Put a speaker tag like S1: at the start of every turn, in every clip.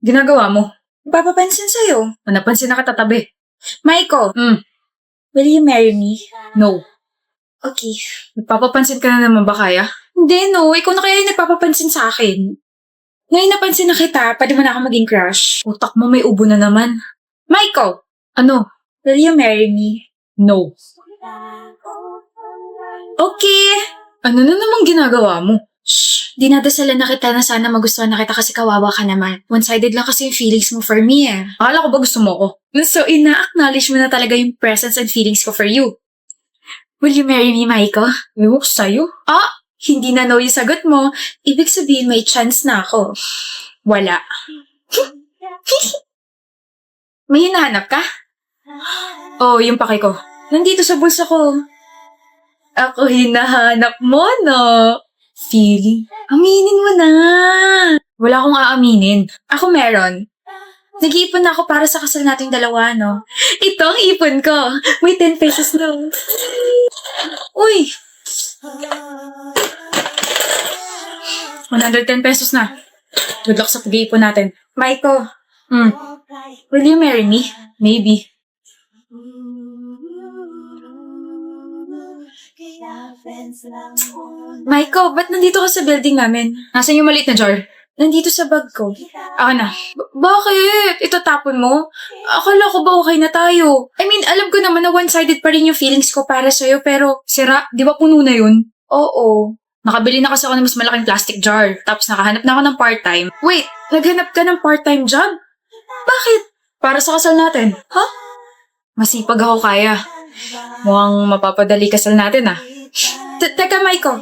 S1: Ginagawa mo?
S2: Papapansin sa'yo.
S1: Napansin na katatabi.
S2: Maiko, will you marry me?
S1: No.
S2: Okay.
S1: Nagpapapansin ka na naman ba kaya?
S2: Hindi, no. Ikaw na kaya yung nagpapapansin sa akin. Ngayon napansin na kita, pwede mo na ako maging crush.
S1: Utak mo may ubo na naman.
S2: Maiko,
S1: Ano?
S2: will you marry me?
S1: No.
S2: Okay.
S1: Ano na namang ginagawa mo?
S2: Shh, dinadasalan na kita na sana magustuhan na kita kasi kawawa ka naman. One-sided lang kasi yung feelings mo for me eh.
S1: Akala ko ba gusto mo ko?
S2: So, ina-acknowledge mo na talaga yung presence and feelings ko for you. Will you marry me, Maiko?
S1: Ewan ko sa'yo.
S2: Hindi na no yung sagot mo. Ibig sabihin may chance na ako.
S1: Wala.
S2: May hinahanap ka?
S1: Oh, yung pake ko.
S2: Nandito sa bulsa ko.
S1: Ako hinahanap mo, no? Feeling.
S2: Aminin mo na.
S1: Wala akong aaminin.
S2: Ako meron. Nag-iipon na ako para sa kasal nating dalawa, no? Ito ang ipon ko. May 10 pesos na. Uy!
S1: 110 pesos na. Good luck sa pag-iipon natin.
S2: Maiko,
S1: Hmm,
S2: will you marry me?
S1: maybe.
S2: Maiko, ba't nandito ka sa building namin?
S1: Nasaan yung maliit na jar?
S2: Nandito sa bag ko.
S1: Ako na.
S2: Bakit? Itatapon mo? Akala ko ba okay na tayo? I mean, alam ko naman na one-sided pa rin yung feelings ko para sa'yo, pero
S1: Sira, di ba puno na yun?
S2: oo.
S1: Nakabili na kasi ako ng mas malaking plastic jar. Tapos nakahanap na ako ng part-time.
S2: Wait, naghanap ka ng part-time job? Bakit?
S1: Para sa kasal natin.
S2: Ha?
S1: Masipag ako kaya. Mukhang mapapadali kasal natin ah.
S2: Teka, Maiko.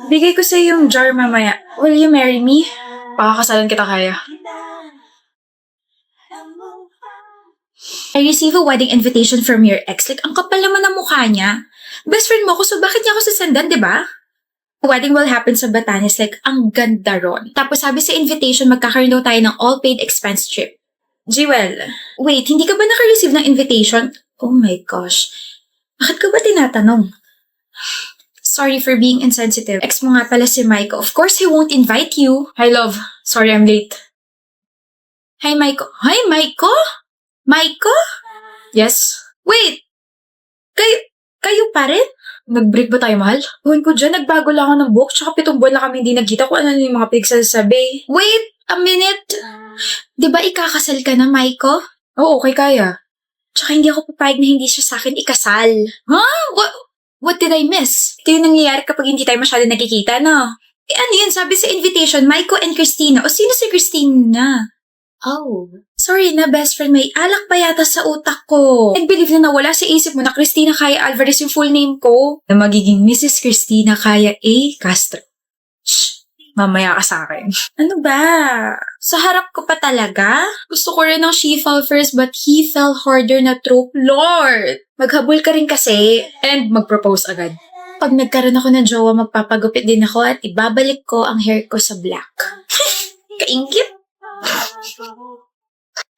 S2: Bigay ko sa'yo yung jar mamaya. Will you marry me?
S1: Pakakasalan kita kaya.
S2: I received a wedding invitation from your ex. Like, ang kapal naman ng mukha niya. Best friend mo ako, so bakit niya ako sasandan, di ba? Wedding will happen sa Batanes. Like, ang ganda ron. Tapos sabi sa invitation, magkakaroon daw tayo ng all-paid expense trip. Jewel, wait, hindi ka ba naka-receive ng invitation? Oh my gosh. Bakit ka ba tinatanong? Sorry for being insensitive. Ex mo nga pala si Maiko. Of course, he won't invite you.
S1: Hi love, sorry I'm late.
S2: Hi, Maiko. Hi, Maiko? Maiko?
S1: Yes?
S2: Wait! Kayo pa rin?
S1: Nag-break ba tayo, mahal?
S2: Buwan ko dyan, nagbago lang ako ng book, tsaka 7 buwan lang kami hindi nagkita kung ano yung mga pinagsasabi. Wait! A minute! Di ba ikakasal ka na, Maiko?
S1: Oo, okay kaya.
S2: Tsaka hindi ako papayag na hindi siya sa akin ikasal. Huh? What did I miss? Ito yung nangyayari kapag hindi tayo masyado nagkikita, no? Ano yun? Sabi sa invitation, Maiko and Christina. O sino si Christina? Oh. Sorry na, best friend. May alak pa yata sa utak ko. And believe na nawala sa isip mo na Christina Kaya Alvarez yung full name ko.
S1: Na magiging Mrs. Christina Kaya A. Castro. Shh! Mamaya ka sa akin.
S2: Ano ba? Sa harap ko pa talaga? Gusto ko rin ng she fell first but he fell harder na trope. Lord! Maghabol ka rin kasi.
S1: And mag-propose agad.
S2: Pag nagkaroon ako ng jowa, magpapagupit din ako at ibabalik ko ang hair ko sa black. Kaingit!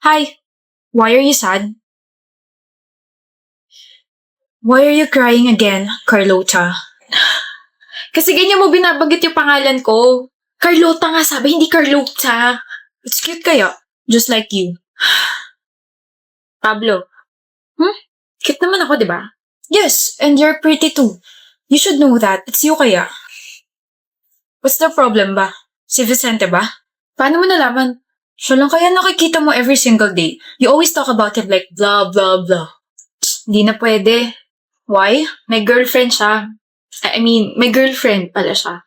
S1: Hi! Why are you sad? Why are you crying again, Carlota?
S2: Kasi ganyan mo binabanggit yung pangalan ko. Carlota nga sabi, hindi Carlota.
S1: It's cute kaya. Just like you.
S2: Pablo. Cute naman ako, di ba?
S1: Yes, and you're pretty too. You should know that. It's you kaya. What's the problem ba? Si Vicente ba? Paano mo nalaman? Siya lang kaya nakikita mo every single day. You always talk about him like blah, blah, blah. Hindi na pwede. Why? May girlfriend siya. I mean, may girlfriend pala siya.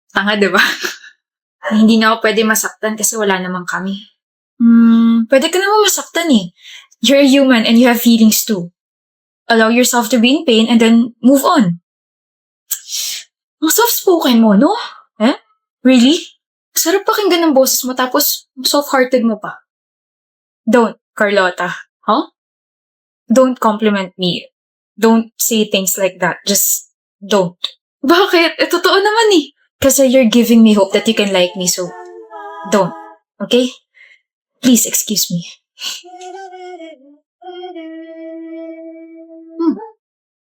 S1: Tanga, di ba? Hindi na ako pwede masaktan kasi wala naman kami. Pwede ka naman masaktan eh. You're a human and you have feelings too. Allow yourself to be in pain and then move on. Ang soft-spoken mo, no? Eh? Really? Sarap pakinggan ng boses mo tapos soft-hearted mo pa. Don't, Carlota. Huh? Don't compliment me. Don't say things like that. Just don't. Bakit? Totoo naman eh. Kasi you're giving me hope that you can like me, so don't. Okay? Please excuse me.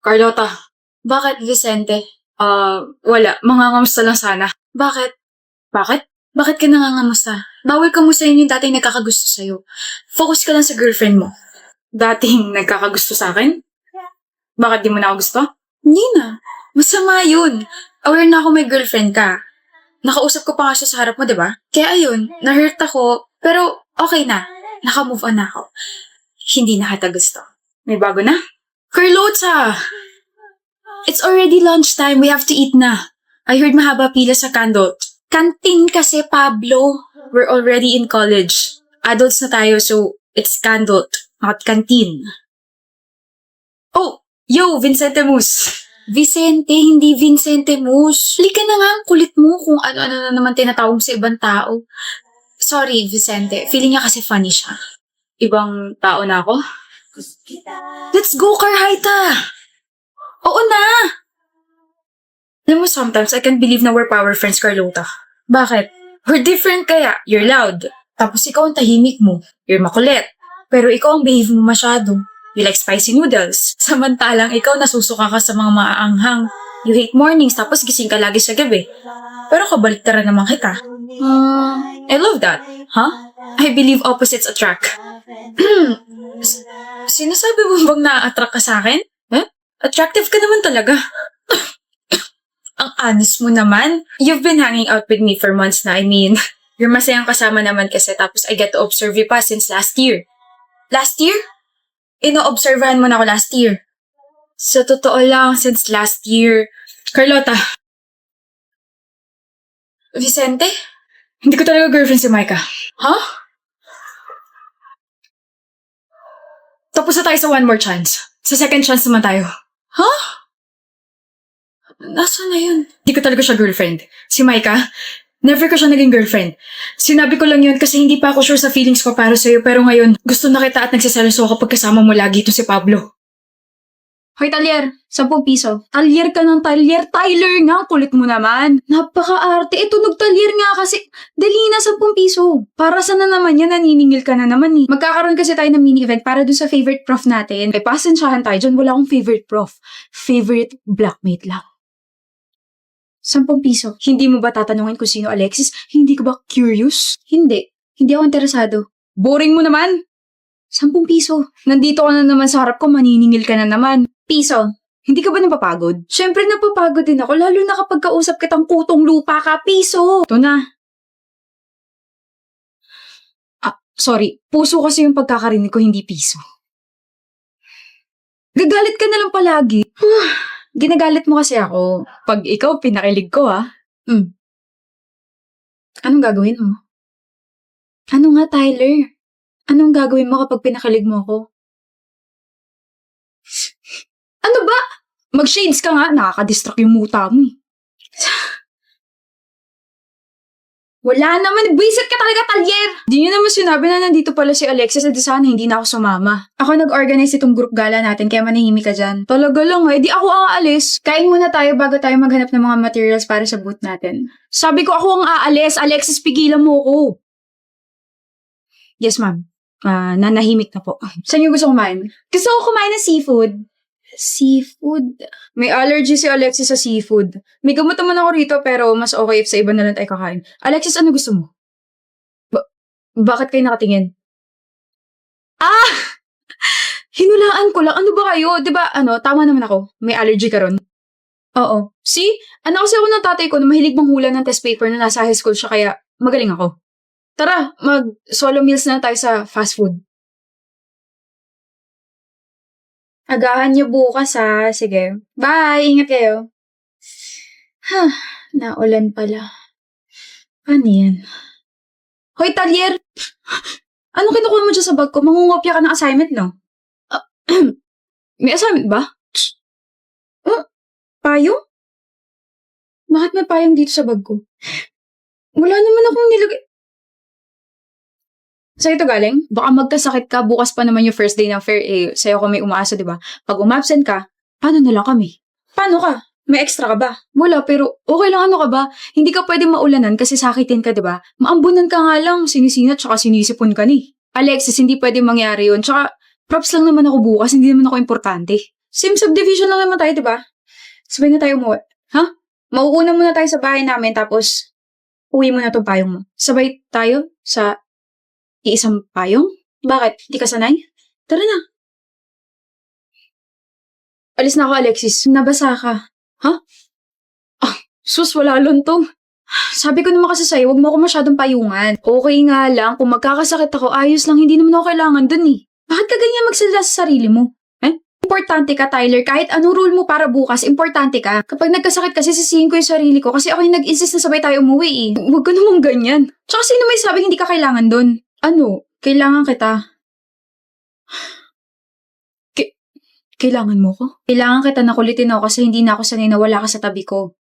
S1: Carlota, bakit Vicente? Wala. Mangangamusta lang sana. Bakit? Bakit? Bakit ka nangangamusta? Bawal ka mo sa yung dating nagkakagusto sa'yo. Focus ka lang sa girlfriend mo. Dating nagkakagusto sa akin? Bakit di mo na ako gusto? Hindi na. Masama yun. Aware na ako may girlfriend ka. Nakausap ko pa nga siya sa harap mo, di ba? Kaya ayun, na-hurt ako. Pero okay na. Naka-move on na ako. Hindi na kita gusto. May bago na? Carlota! It's already lunchtime. We have to eat na. I heard mahaba pila sa candle. Canteen kasi, Pablo. We're already in college. Adults na tayo, so it's candle, not canteen. Oh, yo, Vincente Mus. Vicente, hindi Vincente Mus. Halika na nga, ang kulit mo kung ano-ano na naman tinatawag sa ibang tao. Sorry, Vicente. Feeling niya kasi funny siya. Ibang tao na ako? Let's go, Carhaita! Oo na! Alam mo, sometimes I can't believe na we're power friends, Carlota. Bakit? We're different kaya. You're loud. Tapos ikaw ang tahimik mo. You're makulit. Pero ikaw ang behave mo masyado. You like spicy noodles. Samantalang ikaw nasusuka ka sa mga maaanghang. You hate mornings tapos gising ka lagi sa gabi. Pero kabaliktaran naman kita. I love that. Huh? I believe opposites attract. Sinasabi mo bang na-attract ka sa akin? Huh? Attractive ka naman talaga. Ang honest mo naman. You've been hanging out with me for months na. I mean, you're masayang kasama naman kasi tapos I get to observe you pa since last year. Last year? Ino-observahan mo na ako last year. Sa totoo lang, since last year. Carlota. Vicente? Hindi ko talaga girlfriend si Micah. Huh? Tapos na tayo sa one more chance. Sa second chance naman tayo. Huh? Nasaan na yun? Hindi ko talaga siya girlfriend. Si Micah, never ko siya naging girlfriend. Sinabi ko lang yun kasi hindi pa ako sure sa feelings ko para sa'yo pero ngayon, gusto na kita at nagsiselos ako kapag kasama mo lagi ito si Pablo.
S3: Hoy, Talyer, 10 piso. Talyer ka ng talyer. Tyler nga, kulit mo naman. Napaka-arte. Tunog talyer nga kasi. Dali na, 10 piso. Para saan na naman yan? Naniningil ka na naman eh. Magkakaroon kasi tayo ng mini-event para dun sa favorite prof natin. Ay, pasensyahan tayo dyan. Wala akong favorite prof. Favorite blockmate lang. 10 piso. Hindi mo ba tatanungin kung sino Alexis? Hindi ka ba curious? Hindi. Hindi ako interesado. Boring mo naman. 10 piso. Nandito ka na naman sa harap ko, maniningil ka na naman. Piso. Hindi ka ba napapagod? Siyempre napapagod din ako, lalo na kapag kausap kitang kutong lupa ka. Piso. Ito na. Sorry. Puso kasi yung pagkakarinig ko, hindi piso. Gagalit ka na lang palagi. Ginagalit mo kasi ako. Pag ikaw, pinakilig ko Anong gagawin mo? Ano nga, Tyler? Anong gagawin mo kapag pinakilig mo ako? Ano ba? Mag-shades ka nga, nakaka-distract yung muta mo eh. Wala naman, buisit ka talaga, Talyer! Di nyo naman sinabi na nandito pala si Alexis at sana hindi na ako sumama. Ako nag-organize itong group gala natin kaya manahimik ka dyan. Talaga lang di ako ang aalis. Kain muna tayo bago tayo maghanap ng mga materials para sa booth natin. Sabi ko ako ang aalis, Alexis, pigilan mo ako. Yes, ma'am. Nanahimik na po. Saan yung gusto kumain? Gusto ko kumain ng seafood. Seafood? May allergy si Alexis sa seafood. May gamot naman ako rito pero mas okay if sa iba na lang tayo kakain. Alexis, ano gusto mo? Bakit kayo nakatingin? Hinulaan ko lang. Ano ba kayo? Diba, tama naman ako. May allergy ka ron. Oo. See? Kasi ako ng tatay ko na mahilig manghula ng test paper na nasa high school siya kaya magaling ako. Tara, mag-solo meals na tayo sa fast food. Agahan niyo bukas ha. Sige. Bye! Ingat kayo. Naulan pala. Ano yan? Hoy, Talyer! Ano kinukuha mo dyan sa bag ko? Mangungopya ka ng assignment, no? May assignment ba? Payong? Bakit may payong dito sa bag ko? Wala naman akong nilagay. Sa'yo ito galing? Baka magkasakit ka, bukas pa naman yung first day ng fair sa'yo ko may umaasa, di ba? Pag umabsent ka, paano na lang kami? Paano ka? May extra ka ba? Wala, pero okay lang ka ba? Hindi ka pwede maulanan kasi sakitin ka, di ba? Maambunan ka nga lang, sinisinat tsaka sinisipon ka ni. Alexis, hindi pwede mangyari yun. Tsaka, props lang naman ako bukas, hindi naman ako importante. Same subdivision lang naman tayo, di ba? Sabay na tayo umuwi. Ha? Mauuna muna tayo sa bahay namin, tapos uwi mo na tong payong mo. Sabay tayo sa iisang payong? Bakit? Di ka sanay? Tara na. Alis na ako, Alexis. Nabasa ka. Ha? Sus, wala lontong. Sabi ko naman kasi sa'yo, huwag mo ako masyadong payungan. Okay nga lang, kung magkakasakit ako, ayos lang, hindi naman ako kailangan dun eh. Bakit ka ganyan magsalita sa sarili mo? Importante ka, Tyler. Kahit anong rule mo para bukas, importante ka. Kapag nagkasakit kasi, sisihin ko yung sarili ko kasi ako yung nag-insist na sabay tayo umuwi eh. Huwag ka namang ganyan. Tsaka sino may sabing hindi ka kailangan dun? Ano? Kailangan kita. Kailangan mo ko? Kailangan kita na kulitin ako kasi hindi na ako sanay na wala ka sa tabi ko.